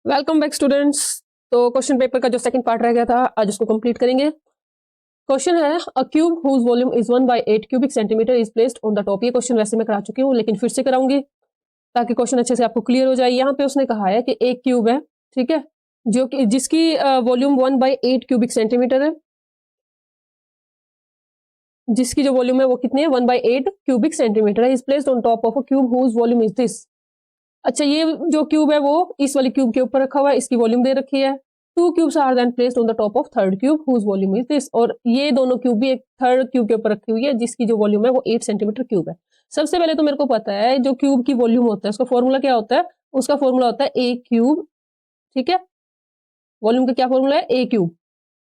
Welcome back students. तो question paper का जो सेकंड पार्ट रह गया था आज उसको कंप्लीट करेंगे। क्वेश्चन है a cube whose volume is 1/8 cubic centimetre is placed on the top. ये क्वेश्चन वैसे मैं करा चुकी हूँ लेकिन फिर से कराऊंगी ताकि क्वेश्चन अच्छे से आपको क्लियर हो जाए। यहाँ पे उसने कहा है कि एक क्यूब है, ठीक है, जो कि जिसकी वॉल्यूम 1/8 क्यूबिक सेंटीमीटर है, जिसकी जो वॉल्यूम है वो कितनी है 1/8 क्यूबिक सेंटीमीटर है, is placed on top of a cube whose volume is this. अच्छा, ये जो क्यूब है वो इस वाली क्यूब के ऊपर रखा हुआ है, इसकी वॉल्यूम दे रखी है। Two cubes are then placed on the top of third cube whose volume is this. और ये दोनों क्यूब भी एक थर्ड क्यूब के ऊपर रखी हुई है जिसकी जो वॉल्यूम है वो 8 सेंटीमीटर क्यूब है। सबसे पहले तो मेरे को पता है जो क्यूब की वॉल्यूम होता है उसका फॉर्मूला क्या होता है, उसका फॉर्मूला होता है ए क्यूब, ठीक है। वॉल्यूम का क्या फॉर्मूला है, ए क्यूब,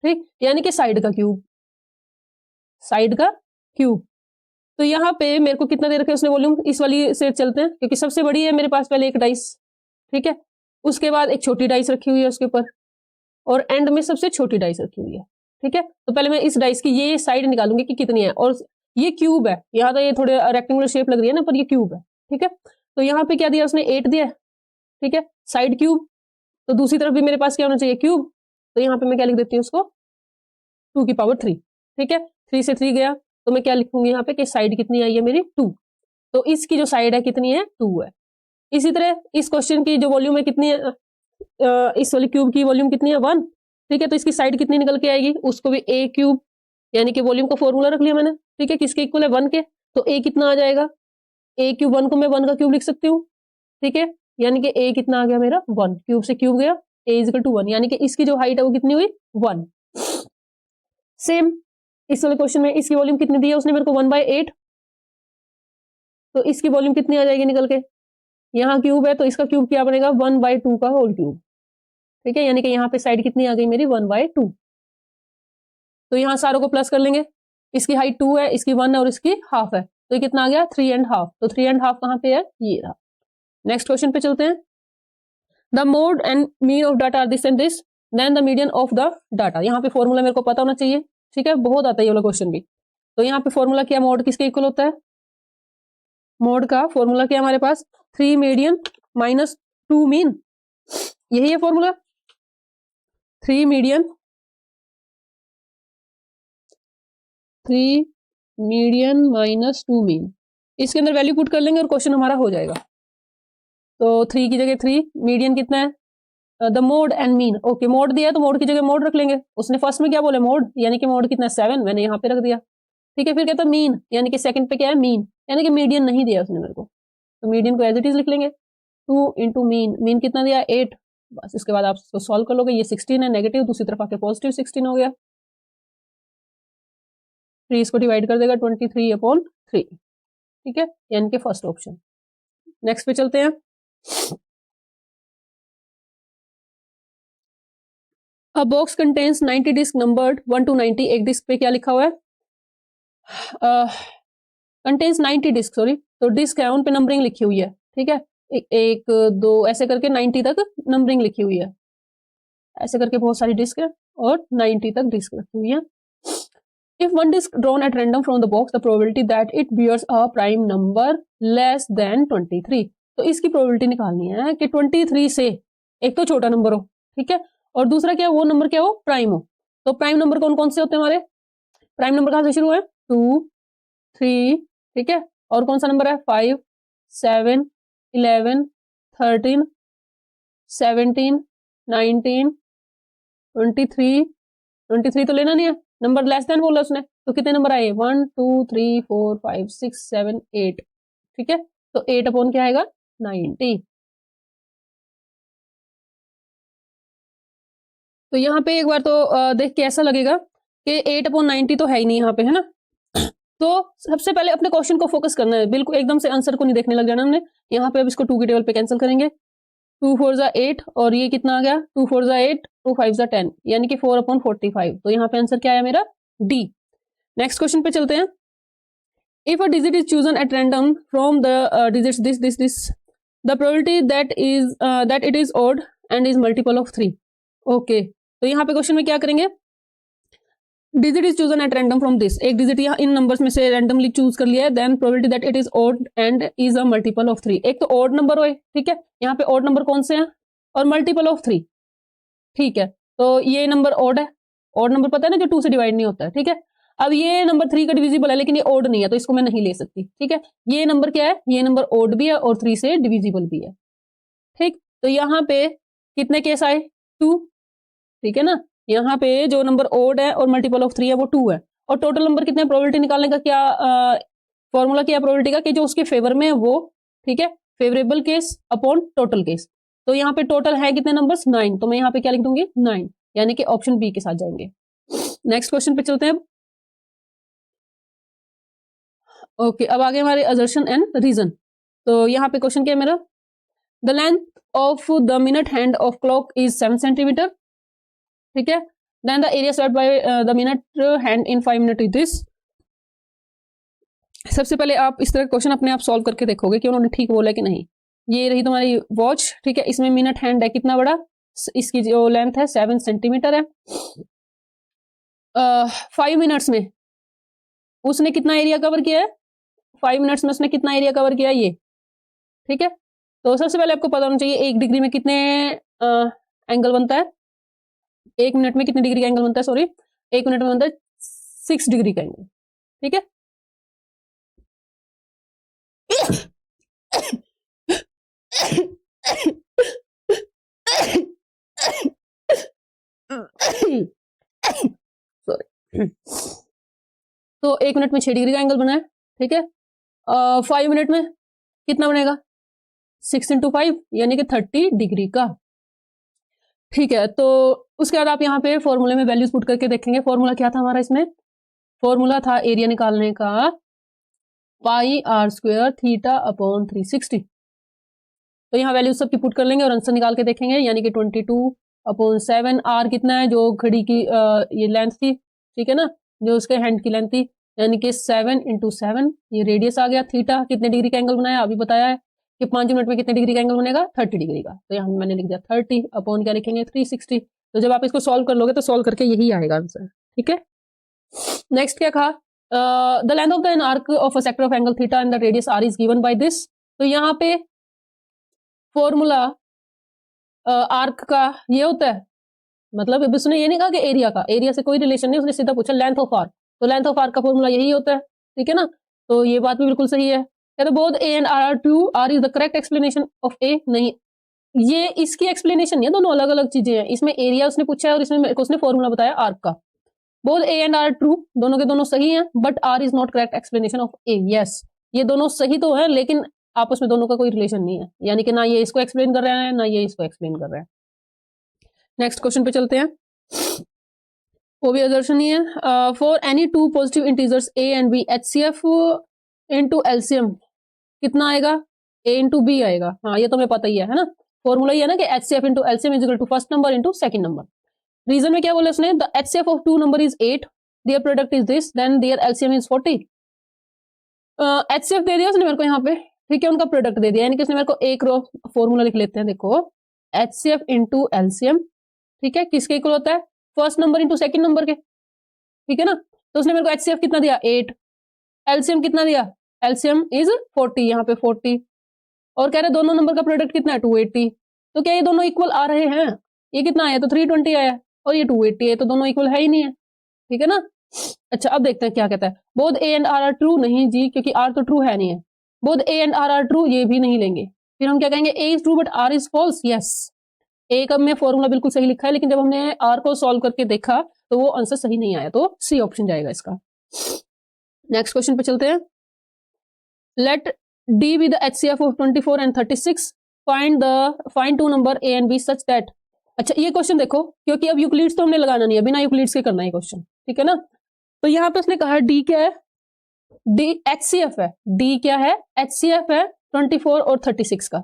ठीक, यानी कि साइड का क्यूब, साइड का क्यूब। तो यहाँ पे मेरे को कितना दे रखा है उसने वॉल्यूम, इस वाली से चलते हैं क्योंकि सबसे बड़ी है मेरे पास पहले एक डाइस, ठीक है, उसके बाद एक छोटी डाइस रखी हुई है उसके ऊपर और एंड में सबसे छोटी डाइस रखी हुई है, ठीक है। तो पहले मैं इस डाइस की ये साइड निकालूंगी कि कितनी है, और ये क्यूब है, यहाँ तो ये थोड़े रेक्टेंगुलर शेप लग रही है ना, पर ये क्यूब है, ठीक है। तो यहाँ पे क्या दिया उसने, 8 दिया, ठीक है, साइड क्यूब। तो दूसरी तरफ भी मेरे पास क्या होना चाहिए, क्यूब। तो यहाँ पे मैं क्या लिख देती हूँ उसको 2⁻3, ठीक है। 3 से 3 गया तो मैं क्या लिखूंगी यहाँ पे कि साइड कितनी आई है मेरी 2। तो इसकी जो साइड है कितनी है 2 है। इसी तरह इस क्वेश्चन की जो वॉल्यूम है कितनी है, इस वाली क्यूब की वॉल्यूम कितनी है 1, ठीक है। तो इसकी साइड कितनी निकल के आएगी, उसको भी ए क्यूब, यानी कि वॉल्यूम का फॉर्मूला रख लिया मैंने, ठीक है, किसके इक्वल है 1 के। तो ए कितना आ जाएगा, ए क्यूब 1 को मैं 1 का क्यूब लिख सकती हूँ, ठीक है, यानी कि ए कितना आ गया मेरा 1, क्यूब से क्यूब गया, ए इज इक्वल टू 1, यानी कि इसकी जो हाइट है वो कितनी हुई 1। सेम इस वाले क्वेश्चन में इसकी वॉल्यूम कितनी दी है उसने मेरे को 1/8, तो इसकी वॉल्यूम कितनी आ जाएगी निकल के, यहाँ क्यूब है तो इसका क्यूब क्या बनेगा 1/2 का होल क्यूब, ठीक है, यानी कि यहाँ पे साइड कितनी आ गई मेरी 1/2। तो यहाँ सारों को प्लस कर लेंगे, इसकी हाइट 2 है, इसकी 1 है और इसकी हाफ है, तो ये कितना आ गया 3.5। तो 3.5 कहाँ पे है, ये रहा। नेक्स्ट क्वेश्चन पे चलते हैं। The mode and mean of data are this and this, then the median of the data. यहाँ पे फॉर्मूला मेरे को पता होना चाहिए, ठीक है, बहुत आता है ये वाला क्वेश्चन भी। तो यहाँ पे फॉर्मूला क्या, मोड किसके इक्वल होता है, मोड का फॉर्मूला क्या हमारे पास 3 मीडियन माइनस 2 मीन, यही है formula. 3 median, 3 median minus 2 mean, इसके अंदर वैल्यू पुट कर लेंगे और क्वेश्चन हमारा हो जाएगा। तो 3 की जगह 3, मीडियन कितना है, the mode and mean, okay, mode दिया है तो मोड की जगह मोड रख लेंगे। उसने फर्स्ट में क्या बोला मोड, यानी कि मोड कितना है 7, मैंने यहाँ पे रख दिया, ठीक है। फिर कहता है मीन, यानी कि सेकंड पे क्या है मीन, यानी कि मीडियन नहीं दिया उसने मेरे को, तो मीडियन को एज इट इज लिख लेंगे। 2 इंटू मीन, मीन कितना दिया 8, बस इसके बाद आप इसको सॉल्व कर लोगे। ये 16 है, नेगेटिव दूसरी तरफ आके पॉजिटिव 16 हो गया, 3 इसको डिवाइड कर देगा 23/3, ठीक है, यानी कि फर्स्ट ऑप्शन। नेक्स्ट पे चलते हैं। A box contains 90 disc numbered 1 to 90। एक डिस्क पे क्या लिखा हुआ है, कंटेन्स 90 डिस्क, सॉरी, तो डिस्क है उन पे नंबरिंग लिखी हुई है, ठीक है, एक 2 ऐसे करके 90 तक नंबरिंग लिखी हुई है, ऐसे करके बहुत सारी डिस्क है और 90 तक डिस्क रखी हुई है। If one disk drawn at random from the box, the probability that it bears a prime number less than 23। तो इसकी प्रोबेबिलिटी निकालनी है कि 23 से एक तो छोटा नंबर हो, ठीक है, और दूसरा क्या, वो नंबर क्या हो, प्राइम हो। तो प्राइम नंबर कौन कौन से होते हैं हमारे, प्राइम नंबर कहाँ से शुरू है 2, 3, ठीक है, और कौन सा नंबर है 5, 7, 11, 13, 17, 19, 23। 23 तो लेना नहीं है, नंबर लेस देन बोला उसने, तो कितने नंबर आए 1 2 3 4 5 6 7 8, ठीक है। तो 8 अपॉन क्या आएगा 90। तो यहाँ पे एक बार तो देख के ऐसा लगेगा कि 8/90 तो है ही नहीं यहाँ पे, है ना। तो सबसे पहले अपने क्वेश्चन को फोकस करना है, बिल्कुल एकदम से आंसर को नहीं देखने लग जाना हमने। यहाँ पे अब इसको 2 की टेबल पे कैंसिल करेंगे, 2 4 जा 8 और ये कितना आ गया 2 4 जा 8, 2 5 जा 10, यानी कि 4/45। तो यहाँ पे आंसर क्या आया मेरा डी। नेक्स्ट क्वेश्चन पे चलते हैं। If a digit is chosen at random from the digits this the probability that it is odd and is multiple of 3। Okay, तो यहाँ पे क्वेश्चन में क्या करेंगे, digit is chosen at random from this, एक डिजिट यहाँ इन numbers में से रैंडमली चूज कर लिया है, then probability that it is odd and is a multiple of 3। एक तो ऑड नंबर होए, ठीक है, यहाँ पे ऑड नंबर कौन से हैं और मल्टीपल ऑफ 3, ठीक है। तो ये नंबर ऑड है, ऑड नंबर पता है ना जो 2 से डिवाइड नहीं होता है, ठीक है। अब ये नंबर 3 का डिविजिबल है लेकिन ये ऑड नहीं है, तो इसको मैं नहीं ले सकती, ठीक है। ये नंबर क्या है, ये नंबर ऑड भी है और 3 से डिविजिबल भी है, ठीक। तो यहाँ पे कितने केस आए, 2, ठीक है ना। यहाँ पे जो नंबर ऑड है और मल्टीपल ऑफ 3 है वो 2 है, और टोटल नंबर कितने, प्रोबेबिलिटी निकालने का क्या फॉर्मूला क्या है प्रोबेबिलिटी का, कि जो उसके फेवर में है वो, ठीक है, favourable case upon total case. तो यहाँ पे टोटल है कितने नंबर्स, 9, तो मैं यहाँ पे क्या लिख दूंगी, 9, यानी कि ऑप्शन बी के साथ जाएंगे। नेक्स्ट क्वेश्चन पे चलते हैं अब। ओके, अब आगे हमारे असर्शन एंड रीजन। तो यहाँ पे क्वेश्चन क्या है मेरा, the length of the minute hand of clock is 7 centimetre, ठीक है। Then the area swept by the minute hand in 5 minute is this. सबसे पहले आप इस तरह क्वेश्चन अपने आप सॉल्व करके देखोगे कि उन्होंने ठीक बोला कि नहीं। ये रही तुम्हारी वॉच, ठीक है, इसमें मिनट हैंड है कितना बड़ा, इसकी जो लेंथ है 7 सेंटीमीटर है। 5 मिनट्स में उसने कितना एरिया कवर किया है, 5 मिनट्स में उसने कितना एरिया कवर किया है ये, ठीक है। तो सबसे पहले आपको पता होना चाहिए 1 डिग्री में कितने एंगल बनता है, 1 मिनट में कितने डिग्री का एंगल बनता है, सॉरी 1 मिनट में बनता है 6 डिग्री का एंगल, ठीक है। सॉरी। तो 1 मिनट में 6 डिग्री का एंगल बना है, ठीक है। 5 मिनट में कितना बनेगा, 6 × 5 यानी कि 30 डिग्री का, ठीक है। तो उसके बाद आप यहाँ पे फॉर्मूले में वैल्यूज पुट करके देखेंगे। फॉर्मूला क्या था हमारा इसमें, फॉर्मूला था एरिया निकालने का πr² थीटा अपॉन 360। तो यहाँ वैल्यूज सबकी पुट कर लेंगे और आंसर निकाल के देखेंगे, यानी कि 22/7। आर कितना है, जो घड़ी की ये लेंथ थी, ठीक है ना, जो उसके हैंड की लेंथ थी, यानी कि 7 × 7, ये रेडियस आ गया। थीटा कितने डिग्री का एंगल बनाया, अभी बताया है कि 5 मिनट में कितने डिग्री का एंगल बनेगा, 30 डिग्री का। तो यहाँ मैंने लिख दिया 30 अपॉन क्या लिखेंगे, 360। तो जब आप इसको सॉल्व कर लोगे तो सॉल्व करके यही आएगा आंसर, ठीक है। नेक्स्ट क्या कहा, the length of the an arc of a sector of angle theta and the radius r is given by this. तो यहाँ पे फॉर्मूला आर्क का ये होता है, मतलब अब उसने ये नहीं कहा कि एरिया का, एरिया से कोई रिलेशन नहीं, उसने सीधा पूछा लेंथ ऑफ आर्क, तो लेंथ ऑफ आर्क का फॉर्मूला यही होता है, ठीक है ना। तो ये बात भी बिल्कुल सही है। कहते both A and R are true, R is the correct explanation of A, नहीं, ये इसकी एक्सप्लेनेशन नहीं है, दोनों अलग अलग चीजें हैं। इसमें एरिया उसने पूछा है और इसमें मेरे को उसने फॉर्मूला बताया आर्क का। Both A and R true, दोनों के दोनों सही हैं, but R is not correct explanation of A. Yes, ये दोनों सही तो है लेकिन आपस में दोनों का कोई रिलेशन नहीं है, यानी कि ना ये इसको एक्सप्लेन कर रहा है ना ये इसको एक्सप्लेन कर रहा है। नेक्स्ट क्वेश्चन पे चलते हैं, वो भी असर्शन ही है। For any 2 positive integers a and b, HCF into LCM कितना आएगा, a × b आएगा। हाँ ये तो हमें पता ही है ना, फॉर्मूला ही है ना कि HCF into LCM is equal to first number into second number. Reason में क्या बोला उसने, the HCF of 2 number is 8, their product is this, then their LCM is 40। HCF दे दिया उसने मेरे को यहाँ पे, ठीक है, उनका प्रोडक्ट दे दिया, यानी कि उसने मेरे को एक रो फॉर्मूला लिख लेते हैं, देखो HCF इनटू एलसीएम, ठीक है, किसके इक्वल होता है, first number into second number के, ठीक है ना। तो उसने मेरे को HCF कितना दिया 8, एलसीएम कितना दिया, एलसीएम इज 40, यहाँ पे 40, और कह रहे दोनों नंबर का प्रोडक्ट कितना है 280। तो क्या ये दोनों इक्वल आ रहे हैं, ये कितना आया तो 320 आया और ये 280 है, तो दोनों इक्वल है ही नहीं है, ठीक है ना। अच्छा अब देखते हैं क्या कहता है, both A and R are true, नहीं जी क्योंकि आर तो ट्रू है नहीं है। Both A and R are true, ये भी नहीं लेंगे, फिर हम क्या कहेंगे, A is true but R is false. Yes, A का में फॉर्मूला बिल्कुल सही लिखा है, लेकिन जब हमने आर को सॉल्व करके देखा तो वो आंसर सही नहीं आया, तो सी ऑप्शन जाएगा इसका। नेक्स्ट क्वेश्चन पे चलते हैं, let D be the HCF of 24 and 36, find 2 number A and B such that. अच्छा ये क्वेश्चन देखो, क्योंकि अब यूक्लिड्स तो हमने लगाना नहीं है, बिना यूक्लिड्स के करना है क्वेश्चन, ठीक है ना। तो यहाँ पे उसने कहा डी क्या है, डी HCF है, डी क्या है, HCF है 24 और 36 का।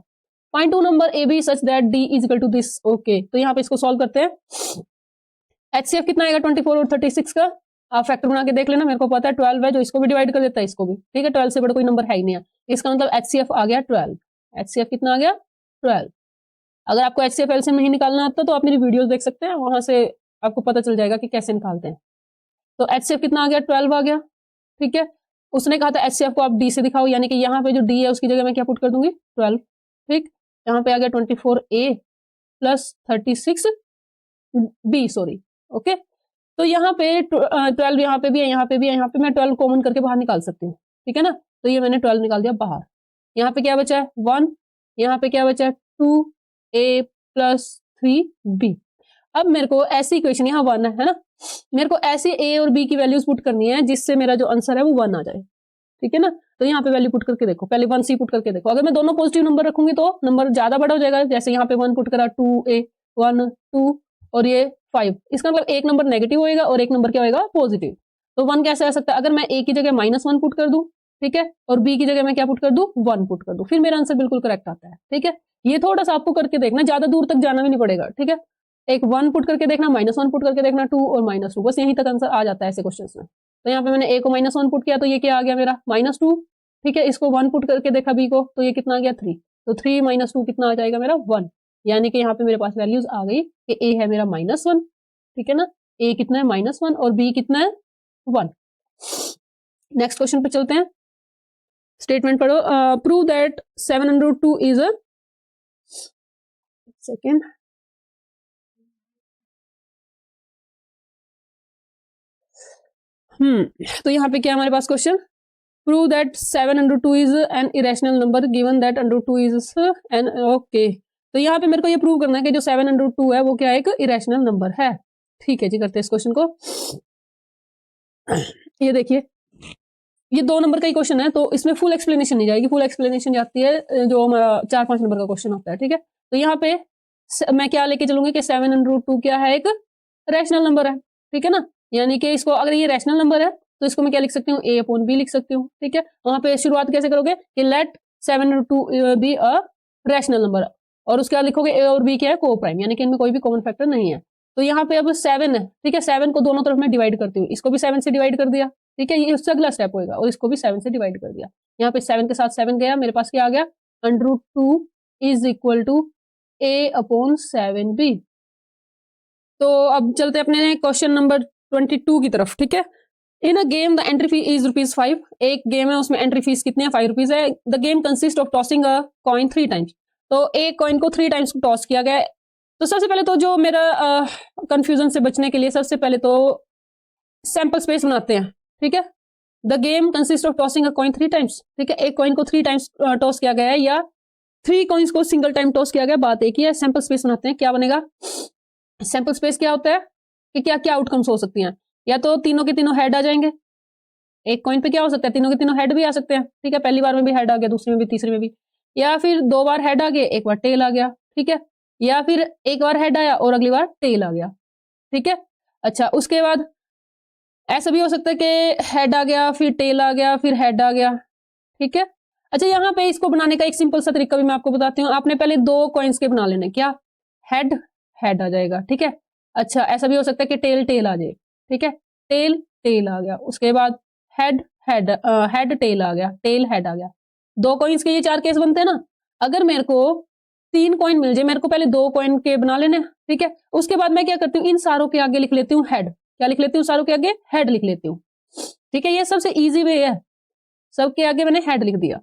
Find 2 number A B such that D is equal to this. Okay, तो यहाँ पे इसको सॉल्व करते हैं। HCF कितना आएगा 24 और 36 का, आप फैक्टर बना के देख लेना, मेरे को पता है 12 है, जो इसको भी डिवाइड कर देता है इसको भी, ठीक है, 12 से बड़ा कोई नंबर है ही नहीं है, इसका मतलब HCF आ गया 12। HCF कितना आ गया 12। अगर आपको HCF एलसीएम नहीं निकालना आता तो आप मेरी वीडियोस देख सकते हैं, वहां से आपको पता चल जाएगा कि कैसे निकालते हैं। तो HCF कितना आ गया 12 आ गया, ठीक है। उसने कहा था HCF को आप डी से दिखाओ, यानी कि यहाँ पे जो डी है उसकी जगह मैं क्या पुट कर दूंगी 12, ठीक। यहाँ पे आ गया 24A plus 36B, sorry, okay. तो यहाँ पे 12 यहाँ पे भी है, यहाँ पे भी है, यहाँ पे मैं 12 कॉमन करके बाहर निकाल सकती हूँ, ठीक है ना। तो ये मैंने 12 निकाल दिया बाहर। यहाँ पे क्या बचा है 1, यहाँ पे क्या बचा है 2A प्लस 3B। अब मेरे को ऐसी इक्वेशन, यहाँ 1 है ना, मेरे को ऐसी A और B की वैल्यूज पुट करनी है जिससे मेरा जो आंसर है वो 1 आ जाए, ठीक है ना। तो यहाँ पे वैल्यू पुट करके देखो, पहले 1C पुट करके देखो। अगर मैं दोनों पॉजिटिव नंबर रखूंगी तो नंबर ज्यादा बड़ा हो जाएगा, जैसे यहाँ पे 1 पुट करा 2A 1 2 और ये 5, इसका मतलब एक नंबर नेगेटिव होएगा और एक नंबर क्या होएगा पॉजिटिव। तो 1 कैसे आ सकता है, अगर मैं A की जगह -1 पुट कर दूं, ठीक है, और B की जगह मैं क्या पुट कर दूं 1 पुट कर दूं, फिर मेरा आंसर बिल्कुल करेक्ट आता है, ठीक है। ये थोड़ा सा आपको करके देखना, ज्यादा दूर तक जाना भी नहीं पड़ेगा, ठीक है। एक 1 पुट करके देखना, -1 पुट करके देखना, 2 और -2, बस यहीं तक आंसर आ जाता है ऐसे क्वेश्चंस में। तो यहाँ पे मैंने A को -1 पुट किया तो ये क्या आ गया मेरा -2, ठीक है। इसको 1 पुट करके देखा B को तो ये कितना आ गया 3, तो 3 - 2 कितना आ जाएगा मेरा 1, यानी कि यहाँ पे मेरे पास वैल्यूज आ गई कि A है मेरा -1, ठीक है ना। A कितना है -1 और B कितना है 1। नेक्स्ट क्वेश्चन पे चलते हैं, स्टेटमेंट पढ़ो। Prove that 7√2 is a second, तो यहाँ पे क्या हमारे पास question, prove that 7√2 is an irrational number given that √2 is an, okay. तो यहाँ पे मेरे को ये प्रूव करना है कि जो 7√2 है वो क्या है, एक इरेशनल नंबर है, ठीक है जी। करते हैं इस क्वेश्चन को। ये देखिए, ये 2 नंबर का ही क्वेश्चन है तो इसमें फुल एक्सप्लेनेशन नहीं जाएगी, फुल एक्सप्लेनेशन जाती है जो हमारा 4-5 नंबर का क्वेश्चन होता है, ठीक है। तो यहाँ पे मैं क्या लेके चलूंगी कि 7√2 क्या है, एक रैशनल नंबर है, ठीक है ना। यानी कि इसको, अगर ये रैशनल नंबर है तो इसको मैं क्या लिख सकती हूँ, A/B लिख सकती हूँ, ठीक है। वहां पे शुरुआत कैसे करोगे कि let 7√2 be a rational number, और उसके बाद लिखोगे A और B क्या है, को प्राइम, यानी कि इनमें कोई भी कॉमन फैक्टर नहीं है। तो यहाँ पे अब 7 है, ठीक है, 7 को दोनों तरफ मैं डिवाइड करती हूँ, इसको भी 7 से डिवाइड कर दिया, ठीक है, ये उससे अगला स्टेप होगा, और इसको भी 7 से डिवाइड कर दिया। यहाँ पे 7 के साथ 7 गया, मेरे पास क्या आ गया, √2 इज इक्वल टू A/7B। तो अब चलते अपने क्वेश्चन नंबर 22 की तरफ, ठीक है। In a game the entry fee is ₹5, एक गेम है उसमें एंट्री फीस कितनी है, ₹5 है। The game consist of tossing a coin 3 times, तो एक कॉइन को 3 टाइम्स टॉस किया गया है। तो सबसे पहले तो जो मेरा कंफ्यूजन से बचने के लिए सबसे पहले तो सैंपल स्पेस बनाते हैं, ठीक है। The game consist of tossing a coin 3 times, ठीक है, एक कॉइन को 3 टाइम्स टॉस किया गया है या 3 कॉइन्स को सिंगल टाइम टॉस किया गया, बात एक ही है। सैंपल स्पेस बनाते हैं, क्या बनेगा, सैंपल स्पेस क्या होता है कि क्या क्या आउटकम्स हो सकती हैं, या तो तीनों के तीनों हेड आ जाएंगे, एक कॉइन पे क्या हो सकता है, तीनों के तीनों हेड भी आ सकते हैं, ठीक है, पहली बार में भी हेड आ गया, दूसरी में भी, तीसरी में भी, या फिर 2 बार हेड आ गए, एक बार टेल आ गया, ठीक है, या फिर एक बार हेड आया और अगली बार टेल आ गया, ठीक है। अच्छा, उसके बाद ऐसा भी हो सकता है कि हेड आ गया, फिर टेल आ गया, फिर हेड आ गया, ठीक है। अच्छा, यहाँ पे इसको बनाने का एक सिंपल सा तरीका भी मैं आपको बताती हूँ। आपने पहले 2 कॉइन्स के बना लेने, क्या, हेड हेड आ जाएगा, ठीक है। अच्छा, ऐसा भी हो सकता है कि टेल टेल आ जाए, ठीक है, टेल टेल आ गया, उसके बाद हेड हेड हेड टेल आ गया, टेल हेड आ गया। 2 कॉइन्स के ये 4 केस बनते हैं ना। अगर मेरे को 3 कॉइन मिल जाए, मेरे को पहले 2 कॉइन के बना लेने, ठीक है। उसके बाद मैं क्या करती हूँ, इन सारों के आगे लिख लेती हूँ हेड, क्या लिख लेती हूँ, सारों के आगे हेड लिख लेती हूँ, ठीक है। ये सबसे इजी वे है, सबके आगे मैंने हेड लिख दिया।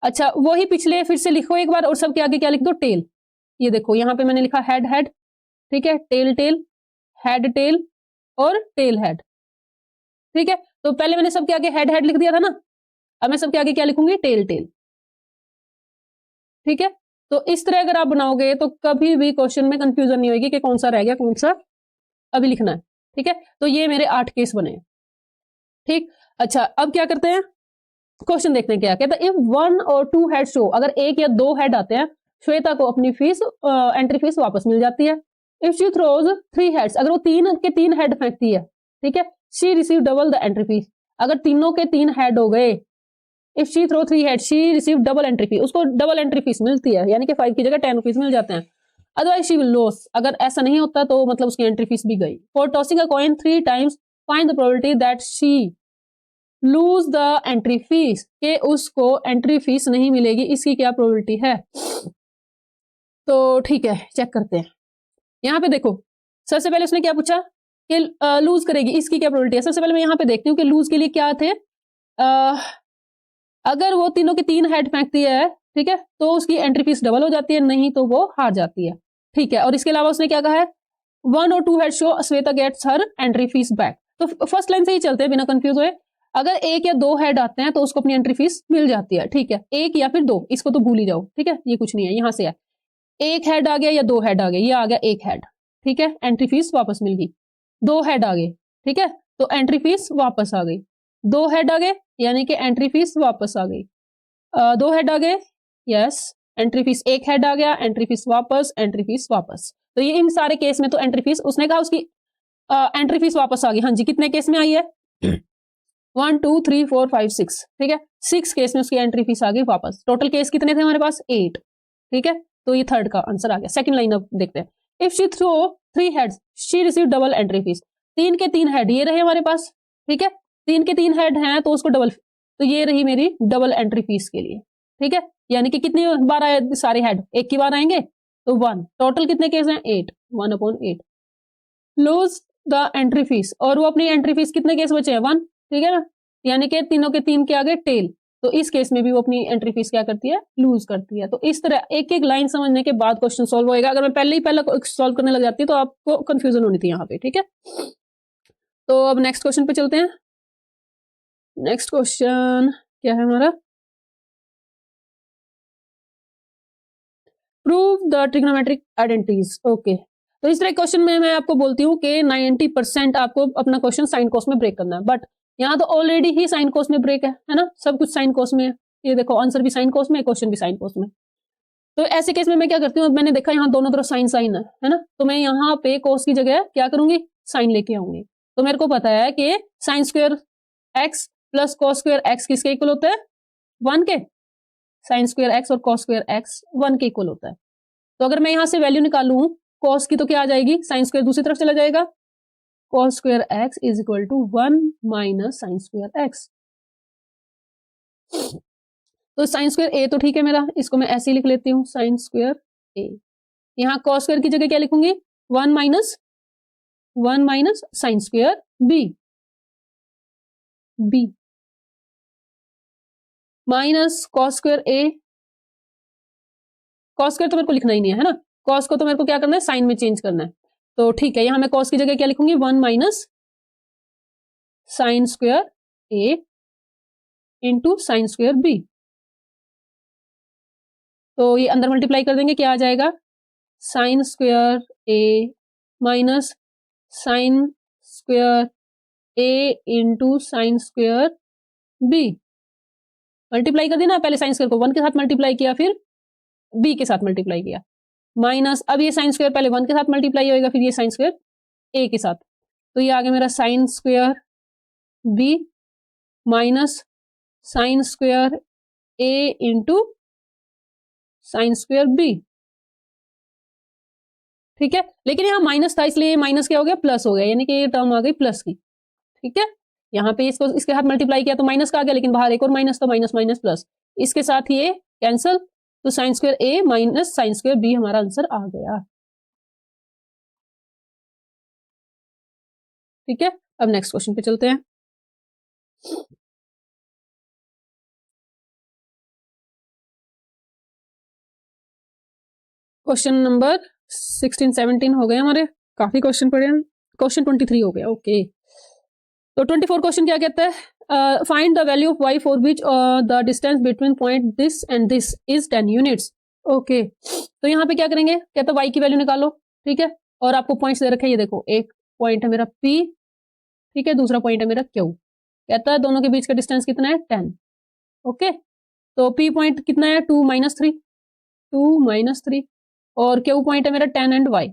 अच्छा, वही पिछले फिर से लिखो एक बार, और सबके आगे क्या लिख दो, टेल। ये देखो यहाँ पे मैंने लिखा हेड हेड, ठीक है, टेल टेल, हेड टेल और टेल हेड, ठीक है। तो पहले मैंने सबके आगे हेड हेड लिख दिया था ना, अब मैं सबके आगे क्या लिखूंगी, टेल टेल, ठीक है। तो इस तरह अगर आप बनाओगे तो कभी भी क्वेश्चन में कंफ्यूजन नहीं होगी कि कौन सा रह गया, कौन सा अभी लिखना है, ठीक है। तो ये मेरे 8 केस बने, ठीक। अच्छा, अब क्या करते हैं, क्वेश्चन देखते हैं क्या कहता है। इफ 1 और 2 हेड शो, अगर 1 या 2 हेड आते हैं, श्वेता को अपनी फीस एंट्री फीस वापस मिल जाती है। इफ शी थ्रोज 3 हेड्स, अगर वो 3 के 3 हेड फेंकती है, ठीक है, she receive double the entry fees, अगर तीनों के 3 हेड हो गए, if she throw 3 head she receive double entry fees, उसको डबल एंट्री फीस मिलती है, यानी कि 5 की जगह 10 रुपीज मिल जाते हैं। अदरवाइज शी विल लॉस, अगर ऐसा नहीं होता तो मतलब उसकी एंट्री फीस भी गई। For tossing a coin 3 times find the probability that she lose the entry fees, के उसको एंट्री फीस नहीं मिलेगी, इसकी क्या प्रोबेबिलिटी है। तो ठीक है, चेक करते हैं। यहाँ पे देखो, सबसे पहले उसने क्या पूछा कि लूज करेगी, इसकी क्या प्रोबेबिलिटी है। सबसे पहले मैं यहाँ पे देखती हूँ कि लूज के लिए क्या थे। अगर वो तीनों के 3 हेड फेंकती है, ठीक है, तो उसकी एंट्री फीस डबल हो जाती है, नहीं तो वो हार जाती है। ठीक है, और इसके अलावा उसने क्या कहा है, 1 or 2 head show Shweta gets her entry fees back. तो फर्स्ट लाइन से ही चलते हैं बिना कंफ्यूज हुए, अगर 1 या 2 हेड आते हैं तो उसको अपनी एंट्री फीस मिल जाती है, ठीक है, 1 या फिर 2, इसको तो भूल ही जाओ, ठीक है, ये कुछ नहीं है, यहां से है 1 हेड आ गया या 2 हेड आ गए, ये आ गया 1 हेड, ठीक है, एंट्री फीस वापस मिल गई। 2 हेड आ गए, ठीक है, तो एंट्री फीस वापस आ गई। 2 हेड आ गए यानी कि एंट्री फीस वापस आ गई। 2 हेड आ गए, यस, एंट्री फीस, 1 हेड आ गया, एंट्री फीस वापस, एंट्री फीस वापस। तो ये इन सारे केस में तो एंट्री फीस, उसने कहा उसकी एंट्री फीस वापस आ गई, हाँ जी, कितने केस में आई है, 1 2 3 4 5 6, ठीक है, 6 केस में उसकी एंट्री फीस आ गई वापस। टोटल केस कितने थे हमारे पास, 8, ठीक है, तो ये थर्ड का आंसर आ गया। सेकंड लाइन अब देखते हैं, if she throw 3 heads she receive double entry fees. 3 के 3 हेड ये रहे हमारे पास, ठीक है, 3 के 3 हेड हैं तो उसको डबल, तो ये रही मेरी डबल एंट्री फीस के लिए, ठीक है, यानी कि कितनी बार आए सारे हेड, एक की बार आएंगे तो 1, टोटल कितने केस हैं 8, 1/8। लूज द एंट्री फीस, और वो अपनी एंट्री फीस कितने केस बचे हैं 1, ठीक है ना, यानी कि तीनों के 3 के आगे टेल, तो इस केस में भी वो अपनी एंट्री फीस क्या करती है, लूज करती है। तो इस तरह एक एक लाइन समझने के बाद क्वेश्चन सॉल्व होएगा। अगर मैं पहला सॉल्व करने लग जाती तो आपको कंफ्यूजन होनी थी यहाँ पे, ठीक है। तो अब नेक्स्ट क्वेश्चन पे चलते हैं। नेक्स्ट क्वेश्चन क्या है हमारा, prove the trigonometric identities. Okay, तो इस तरह क्वेश्चन में मैं आपको बोलती हूँ कि 90% आपको अपना क्वेश्चन साइन कोस में ब्रेक करना है, बट यहाँ तो ऑलरेडी ही साइन कोस में ब्रेक है ना, सब कुछ साइन कोस में, ये देखो आंसर भी साइन कोस में, क्वेश्चन भी साइन कोस में। तो ऐसे केस में मैं क्या करती हूँ, मैंने देखा यहाँ दोनों तरफ साइन साइन है ना, तो मैं यहाँ पे कोस की जगह क्या करूंगी, साइन लेके आऊंगी। तो मेरे को पता है कि sign square x plus cos square x किसके इक्वल होता है, 1 के, साइन स्क्वायर एक्स और कॉस स्क्वायर एक्स 1 के इक्वल होता है। तो अगर मैं यहां से वैल्यू निकालूं कॉस की तो क्या आ जाएगी, साइन स्क्वायर दूसरी तरफ चला जाएगा, cos square x is equal to 1 minus sine square x. तो साइन स्क्वायर ए तो ठीक है मेरा, इसको मैं ऐसे ही लिख लेती हूँ, साइन स्क्वायर ए। यहाँ कॉस स्क्वायर की जगह क्या लिखूंगी, 1 minus sine square B, B minus cos square A, cos square तो मेरे को लिखना ही नहीं है ना, कॉस को तो मेरे को क्या करना है, साइन में चेंज करना है। तो ठीक है, यहां मैं कॉस की जगह क्या लिखूंगी, 1 minus sine square A into sine square B. तो ये अंदर मल्टीप्लाई कर देंगे, क्या आ जाएगा, sine square A minus sine square A into sine square B. Multiply कर देना, पहले साइन स्क्वायर को 1 के साथ मल्टीप्लाई किया, फिर बी के साथ मल्टीप्लाई किया, माइनस अब ये साइन स्क्वायर पहले 1 के साथ मल्टीप्लाई होएगा, फिर ये साइन स्क्वायर ए के साथ, तो ये आ गया मेरा sine square B minus sine square A into sine square B, ठीक है। लेकिन यहाँ माइनस था इसलिए माइनस क्या हो गया, प्लस हो गया, यानी कि ये टर्म आ गई प्लस की, ठीक है। यहाँ पे इसको इसके साथ मल्टीप्लाई किया तो माइनस का आ गया, लेकिन बाहर एक और माइनस, तो माइनस माइनस प्लस, इसके साथ ये कैंसल, तो sine square A minus sine square B हमारा आंसर आ गया, ठीक है। अब नेक्स्ट क्वेश्चन पे चलते हैं। क्वेश्चन नंबर 16 17 हो गए हमारे, काफी क्वेश्चन पढ़े हैं, क्वेश्चन 23 हो गया, ओके। तो 24 क्वेश्चन क्या कहता है, find the value of y for which the distance between point this and this is 10 units. Okay, तो यहाँ पे क्या करेंगे, कहता है y की वैल्यू निकालो, ठीक है, और आपको पॉइंट्स दे रखे हैं, ये देखो एक पॉइंट है मेरा p, ठीक है, दूसरा पॉइंट है मेरा q, कहता है दोनों के बीच का डिस्टेंस कितना है 10, ओके। तो p पॉइंट कितना है 2 माइनस 3, और q पॉइंट है मेरा 10 एंड y,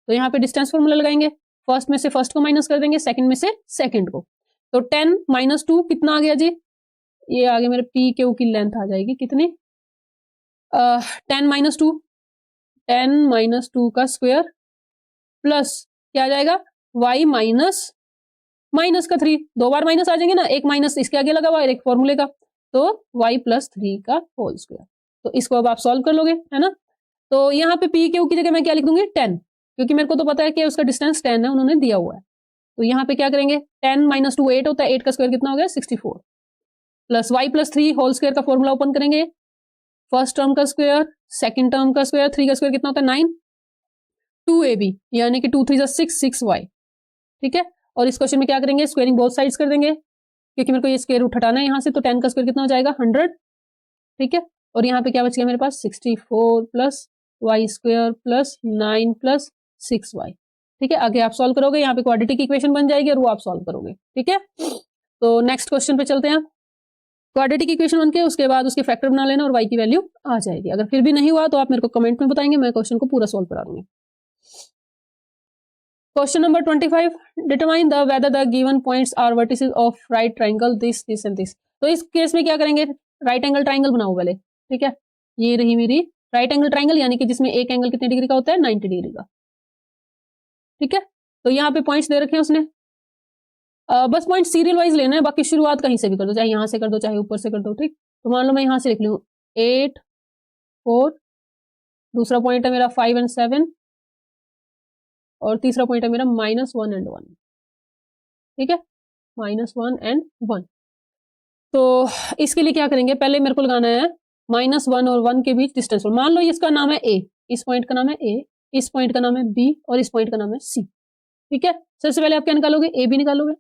तो यहाँ पे डिस्टेंस फॉर्मूला लगाएंगे, फर्स्ट में से फर्स्ट को माइनस कर देंगे, सेकंड में से सेकंड को, तो 10 माइनस 2 कितना आ गया जी, ये आगे मेरे पी क्यू की लेंथ आ जाएगी कितनी, 10 माइनस 2 का स्क्वायर प्लस क्या आ जाएगा, y माइनस का 3, 2 बार माइनस आ जाएंगे ना, एक माइनस इसके आगे लगा हुआ है एक फॉर्मूले का, तो y प्लस 3 का होल स्क्वायर। तो इसको अब आप सॉल्व कर लोगे, है ना। तो यहाँ पे पी क्यू की जगह मैं क्या लिख दूंगी 10, क्योंकि मेरे को तो पता है कि उसका डिस्टेंस 10 है, उन्होंने दिया हुआ है। तो यहाँ पे क्या करेंगे, 10 माइनस 2 8 होता है, 8 का स्क्वायर कितना हो गया 64, plus y plus 3 whole square का फॉर्मूला ओपन करेंगे, फर्स्ट टर्म का स्क्वायर, सेकंड टर्म का स्क्वायर, 3 का स्क्वायर कितना होता है 9, 2ab यानी कि 2 3 6, 6y। ठीक है, और इस क्वेश्चन में क्या करेंगे, स्क्वायरिंग बोथ साइड्स कर देंगे, क्योंकि मेरे को ये स्क्वायर रूट हटाना है यहाँ से, तो 10 का स्क्वायर कितना हो जाएगा 100। ठीक है, और यहाँ पे क्या बच गया मेरे पास 64 plus y square plus 9 plus 6y। ठीक है, आगे आप सॉल्व करोगे, यहाँ पे क्वाड्रेटिक इक्वेशन बन जाएगी और वो आप सॉल्व करोगे। ठीक है, तो नेक्स्ट क्वेश्चन पे चलते हैं। क्वाड्रेटिक इक्वेशन बन के उसके बाद उसके फैक्टर बना लेना और y की वैल्यू आ जाएगी। अगर फिर भी नहीं हुआ तो आप मेरे को कमेंट में बताएंगे, मैं क्वेश्चन को पूरा सॉल्व करा दूंगी। Question number 25, determine the whether the given points are vertices of right triangle this this and this. तो इस केस में क्या करेंगे, राइट एंगल ट्राइंगल बनाओ पहले। ठीक है, ये रही मेरी राइट एंगल ट्राइंगल, यानी कि जिसमें एक एंगल कितने डिग्री का होता है 90 डिग्री का। ठीक है, तो यहाँ पे पॉइंट्स दे रखे हैं उसने, बस पॉइंट सीरियल वाइज लेना है, बाकी शुरुआत कहीं से भी कर दो, चाहे यहाँ से कर दो चाहे ऊपर से कर दो। ठीक, तो मान लो मैं यहाँ से लिख लूँ 8 4, दूसरा पॉइंट है मेरा 5 और 7, और तीसरा पॉइंट है मेरा -1 और 1। ठीक है, -1 और 1। तो इसके लिए क्या करेंगे, पहले मेरे को लगाना है -1 और 1 के बीच डिस्टेंस। मान लो इसका नाम है ए, इस पॉइंट का नाम है ए, इस पॉइंट का नाम है बी और इस पॉइंट का नाम है सी। ठीक है, सबसे पहले आप क्या निकालोगे, ए बी निकालोगे।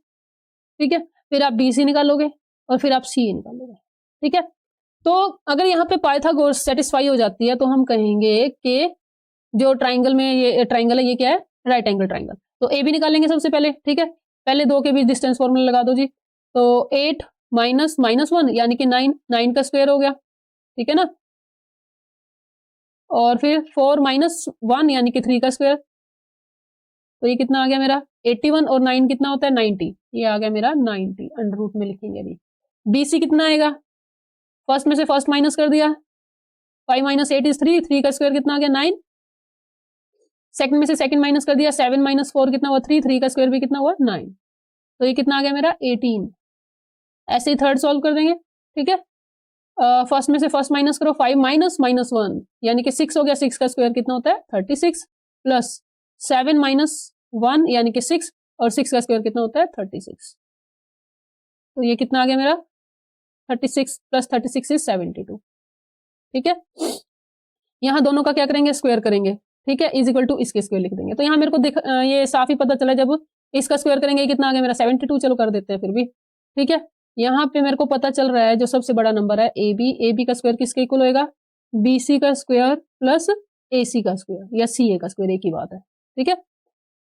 ठीक है, फिर आप बी सी निकालोगे और फिर आप सी निकालोगे। ठीक है, तो अगर यहाँ पे पाइथागोरस सेटिस्फाई हो जाती है तो हम कहेंगे कि जो ट्राइंगल में ये ट्राइंगल है ये क्या है, राइट एंगल ट्राइंगल। तो ए बी निकालेंगे सबसे पहले। ठीक है, पहले दो के बीच डिस्टेंस फॉर्मूला लगा दो जी। तो 8 माइनस -1 यानी कि 9, 9 का स्क्वायर हो गया। ठीक है ना, और फिर 4 -1 यानी कि 3 का स्क्वायर, तो ये कितना आ गया मेरा 81, और 9 कितना होता है 90, ये आ गया मेरा 90 अंडर रूट में लिखेंगे अभी। बीसी कितना आएगा, फर्स्ट में से फर्स्ट माइनस कर दिया, 5 - 8 इज 3, 3 का स्क्वायर कितना आ गया 9, सेकंड में से सेकंड माइनस कर दिया, 7 - 4 कितना हुआ 3, 3 का स्क्वायर भी कितना हुआ 9, तो ये कितना आ गया मेरा 18। ऐसे ही थर्ड सॉल्व कर देंगे। ठीक है, फर्स्ट में से फर्स्ट माइनस करो, 5 - -1 यानी कि 6 हो गया, 6 का स्क्वायर कितना होता है 36, प्लस 7 - 1 यानी कि 6, और 6 का स्क्वायर कितना होता है 36, तो ये कितना आ गया मेरा 36 प्लस 36 इज 72। ठीक है, यहाँ दोनों का क्या करेंगे, स्क्वायर करेंगे। ठीक है, इज इक्वल टू इसके स्क्वायर लिख देंगे। तो यहाँ मेरे को ये साफ ही पता चला, जब इसका स्क्वायर करेंगे कितना आ गया मेरा 72, चलो कर देते हैं फिर भी। ठीक है, यहाँ पे मेरे को पता चल रहा है जो सबसे बड़ा नंबर है ए बी का स्क्वायर किसके इक्वल होएगा, बी सी का स्क्वायर प्लस ए सी का स्क्वायर या सी ए का स्क्वायर, एक ही बात है। ठीक है,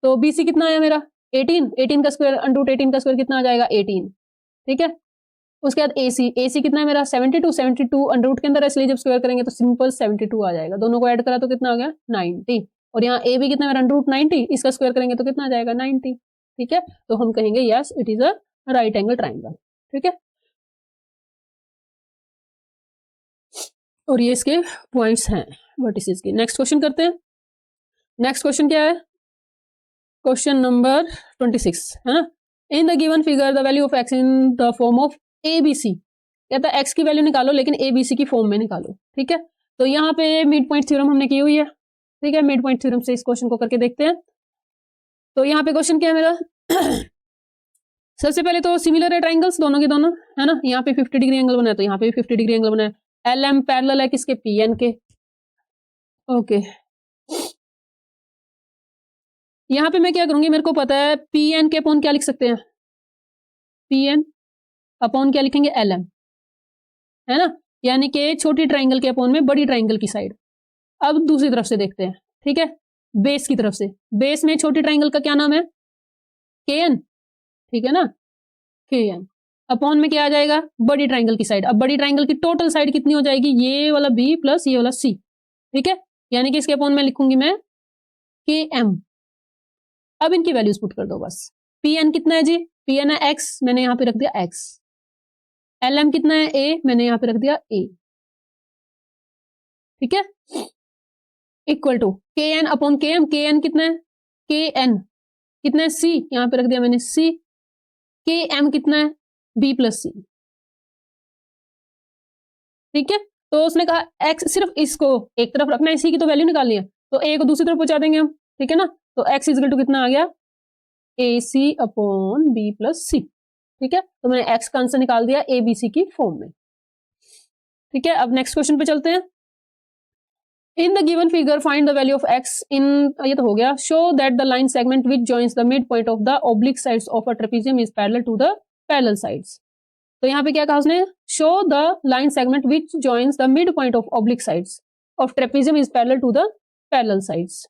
तो बी सी कितना आया मेरा 18, 18 का स्क्वायर अंडर रूट 18 का स्क्वायर कितना आ जाएगा 18। ठीक है, उसके बाद ए सी कितना है मेरा 72, 72 अंडर रूट के अंदर है, इसलिए जब स्क्वायर करेंगे तो सिंपल 72 आ जाएगा। दोनों को ऐड करा तो कितना आ गया 90, और यहाँ ए बी कितना मेरा अंडर रूट 90, इसका स्क्वायर करेंगे तो कितना आ जाएगा 90। ठीक है, तो हम कहेंगे yes it is a right angle triangle. ठीक है, और ये इसके पॉइंट्स हैं वर्टिसेस के। नेक्स्ट क्वेश्चन करते हैं। नेक्स्ट क्वेश्चन क्या है, क्वेश्चन नंबर 26 है ना। In the given figure the value of x in the form of A B C, कहता है एक्स की वैल्यू निकालो लेकिन ए बी सी की फॉर्म में निकालो। ठीक है, तो यहाँ पे मिड पॉइंट थ्योरम हमने की हुई है। ठीक है, मिड पॉइंट थ्योरम से इस क्वेश्चन को करके देखते हैं। तो यहाँ पे क्वेश्चन क्या है मेरा सबसे पहले तो सिमिलर है ट्राइंगल्स दोनों के दोनों, है ना। यहाँ पे 50 डिग्री एंगल बना है तो यहाँ पे भी 50 डिग्री एंगल बना है। एल एम पैरेलल है किसके, पी एन के। ओके, यहाँ पे मैं क्या करूंगी, मेरे को पता है पी एन के अपॉन क्या लिख सकते हैं, पी एन अपॉन क्या लिखेंगे एल एम, है ना, यानी कि छोटी ट्राइंगल के अपॉन में बड़ी ट्राइंगल की साइड। अब दूसरी तरफ से देखते हैं। ठीक है, बेस की तरफ से, बेस में छोटी ट्राइंगल का क्या नाम है के एन। ठीक है ना, के एन अपॉन में क्या आ जाएगा, बड़ी ट्राइंगल की साइड। अब बड़ी ट्राइंगल की टोटल साइड कितनी हो जाएगी, ये वाला बी प्लस ये वाला सी। ठीक है, यानी कि इसके अपॉन में लिखूंगी मैं के एम। अब इनकी वैल्यूज पुट कर दो बस। पी एन कितना है जी, पी एन है एक्स, मैंने यहां पे रख दिया एक्स। एल एम कितना है ए, मैंने यहां पे रख दिया ए। ठीक है, इक्वल टू के एन अपॉन के एम। के एन कितना है, के एन कितना है सी, यहां पे रख दिया मैंने सी। के एम कितना है बी प्लस सी। ठीक है, तो उसने कहा एक्स सिर्फ इसको एक तरफ रखना है, इसी की तो वैल्यू निकालनी है, तो ए को दूसरी तरफ पहुंचा देंगे हम। ठीक है ना, तो एक्स इजकल टू कितना आ गया ए सी अपॉन बी प्लस सी। ठीक है, तो मैंने एक्स का आंसर निकाल दिया ए बी सी की फॉर्म में। ठीक है, अब नेक्स्ट क्वेश्चन पे चलते हैं। In the given figure find the value of x in, ये तो हो गया। Show that the line segment which joins the mid point of the oblique sides of a trapezium is parallel to the parallel sides. तो यहाँ पे क्या कहा उसने, show the line segment which joins the mid point of oblique sides of trapezium is parallel to the parallel sides.